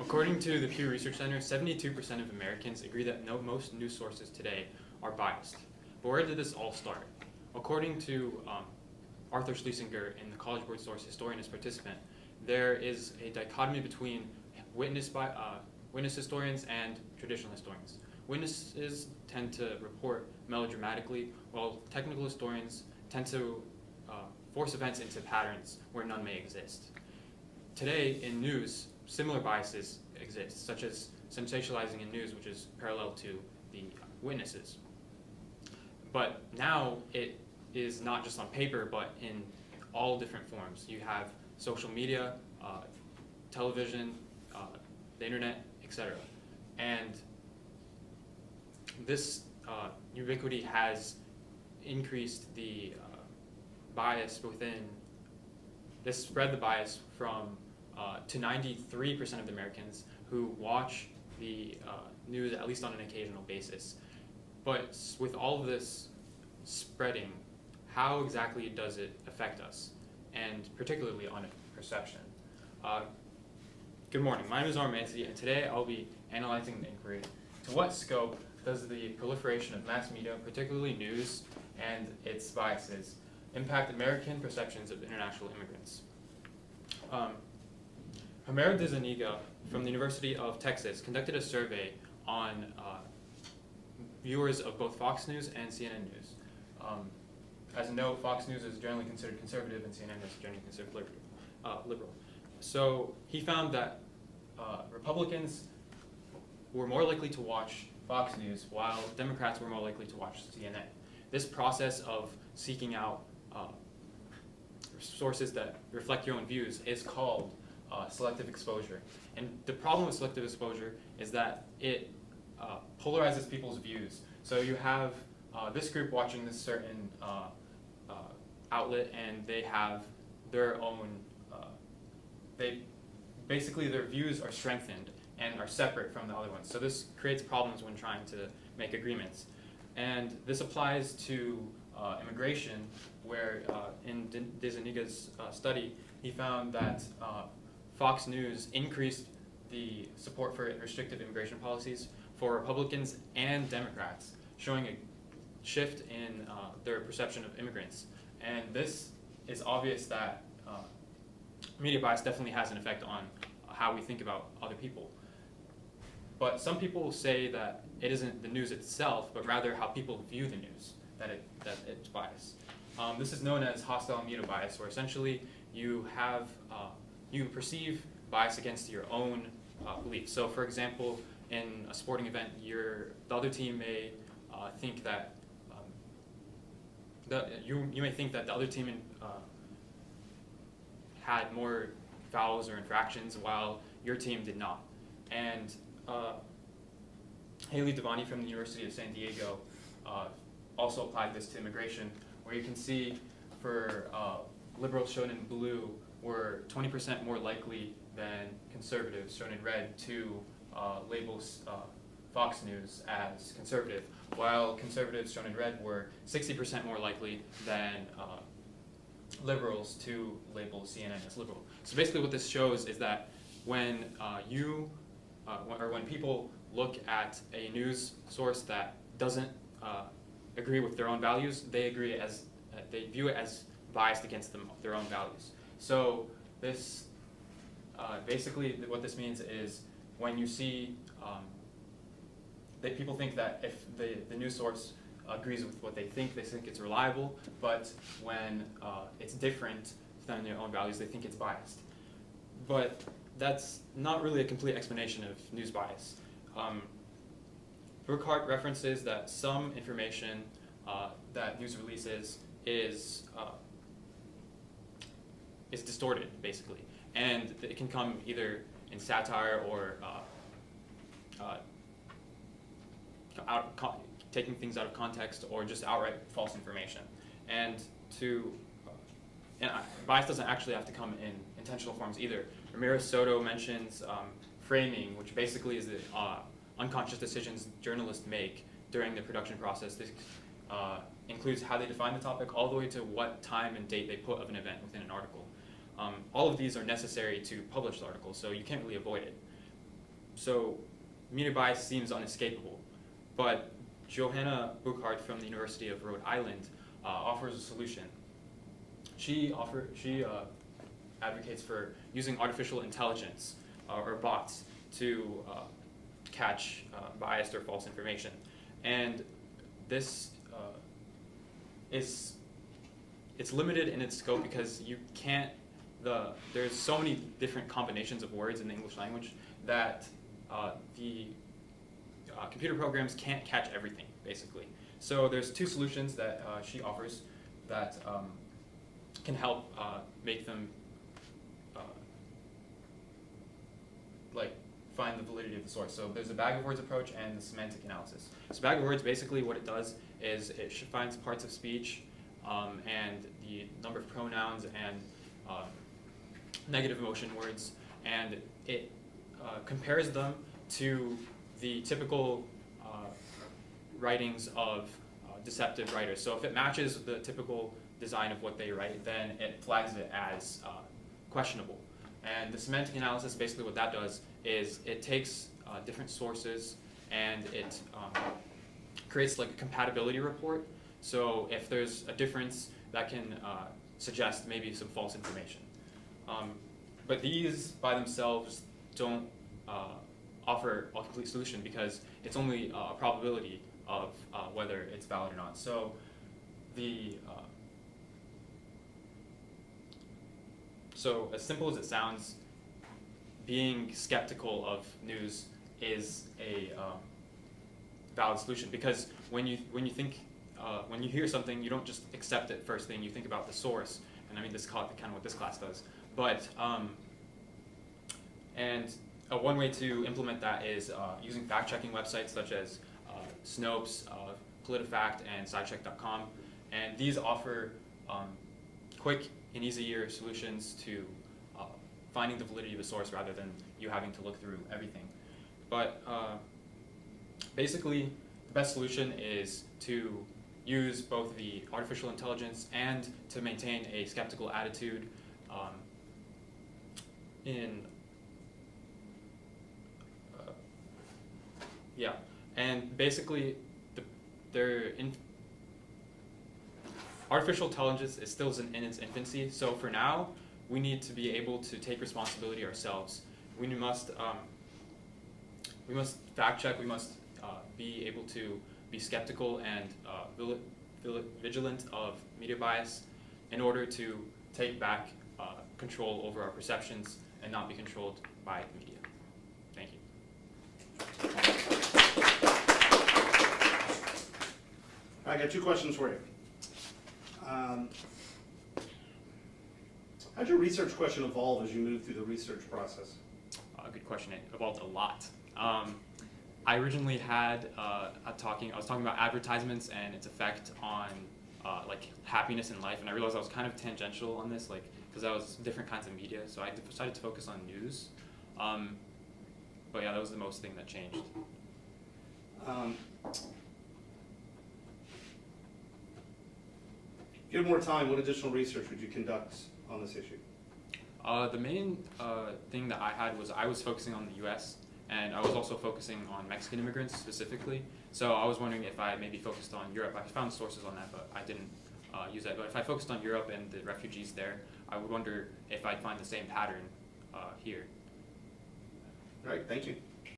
According to the Pew Research Center, 72% of Americans agree that most news sources today are biased. But where did this all start? According to Arthur Schlesinger in the College Board Source Historian as Participant, there is a dichotomy between witness historians and traditional historians. Witnesses tend to report melodramatically, while technical historians tend to force events into patterns where none may exist. Today, in news, similar biases exist, such as sensationalizing in news, which is parallel to the witnesses. But now it is not just on paper, but in all different forms. You have social media, television, the internet, etc. And this ubiquity has increased the bias within, this spread the bias from to 93% of the Americans who watch the news at least on an occasional basis. But with all of this spreading, how exactly does it affect us, and particularly on perception? Good morning, my name is Omar M, and today I'll be analyzing the inquiry. To what scope does the proliferation of mass media, particularly news and its biases, impact American perceptions of international immigrants? Homero de Zuniga from the University of Texas conducted a survey on viewers of both Fox News and CNN News. As a note, Fox News is generally considered conservative and CNN is generally considered liberal. So he found that Republicans were more likely to watch Fox News while Democrats were more likely to watch CNN. This process of seeking out sources that reflect your own views is called selective exposure. And the problem with selective exposure is that it polarizes people's views. So you have this group watching this certain outlet, and they have their own, basically their views are strengthened and are separate from the other ones. So this creates problems when trying to make agreements. And this applies to immigration, where in de Zuniga's study, he found that Fox News increased the support for restrictive immigration policies for Republicans and Democrats, showing a shift in their perception of immigrants. And this is obvious that media bias definitely has an effect on how we think about other people. But some people say that it isn't the news itself, but rather how people view the news, that it's biased. This is known as hostile immuno bias, where essentially you have you perceive bias against your own beliefs. So, for example, in a sporting event, the other team may think that you may think that the other team had more fouls or infractions while your team did not. And Haley Devani from the University of San Diego also applied this to immigration, where you can see for liberals shown in blue were 20% more likely than conservatives shown in red to label Fox News as conservative, while conservatives shown in red were 60% more likely than liberals to label CNN as liberal. So basically what this shows is that when when people look at a news source that doesn't agree with their own values, they view it as biased against their own values. So this basically what this means is when you see that people think that if the news source agrees with what they think it's reliable, but when it's different than their own values, they think it's biased. But that's not really a complete explanation of news bias. Burkhardt references that some information that news releases is distorted, basically, and it can come either in satire or taking things out of context, or just outright false information. And bias doesn't actually have to come in intentional forms either. Ramirez Soto mentions framing, which basically is the unconscious decisions journalists make during the production process. This includes how they define the topic all the way to what time and date they put of an event within an article. All of these are necessary to publish the article, so you can't really avoid it. so media bias seems unescapable, but Johanna Buchhardt from the University of Rhode Island offers a solution. She advocates for using artificial intelligence or bots to catch biased or false information, and this it's limited in its scope because you can't. There's so many different combinations of words in the English language that the computer programs can't catch everything, basically. So there's two solutions that she offers that can help make them find the validity of the source. So there's a bag of words approach and the semantic analysis. So bag of words, basically what it does is it finds parts of speech and the number of pronouns and negative emotion words, and it compares them to the typical writings of deceptive writers. So if it matches the typical design of what they write, then it flags it as questionable. And the semantic analysis, basically what that does is it takes different sources and it creates like a compatibility report. So if there's a difference, that can suggest maybe some false information. But these by themselves don't offer a complete solution because it's only a probability of whether it's valid or not. So so as simple as it sounds, being skeptical of news is a valid solution, because when you hear something, you don't just accept it first thing. You think about the source, and I mean this is kind of what this class does. But one way to implement that is using fact-checking websites such as Snopes, PolitiFact, and SciCheck.com, and these offer quick and easier solutions to finding the validity of a source rather than you having to look through everything. But basically, the best solution is to use both the artificial intelligence and to maintain a skeptical attitude and basically artificial intelligence is still in its infancy, so for now we need to be able to take responsibility ourselves. We must fact check, we must be able to be skeptical and vigilant of media bias in order to take back control over our perceptions and not be controlled by the media. Thank you. I got two questions for you. How'd your research question evolve as you moved through the research process? Good question. It evolved a lot. I originally had I was talking about advertisements and its effect on like happiness in life, and I realized I was kind of tangential on this, because that was different kinds of media. So I decided to focus on news. But yeah, that was the most thing that changed. If you had more time, what additional research would you conduct on this issue? The main thing that I had was I was focusing on the U.S. and I was also focusing on Mexican immigrants specifically. So I was wondering if I maybe focused on Europe. I found sources on that, but I didn't use that. But if I focused on Europe and the refugees there, I would wonder if I'd find the same pattern here. All right, thank you.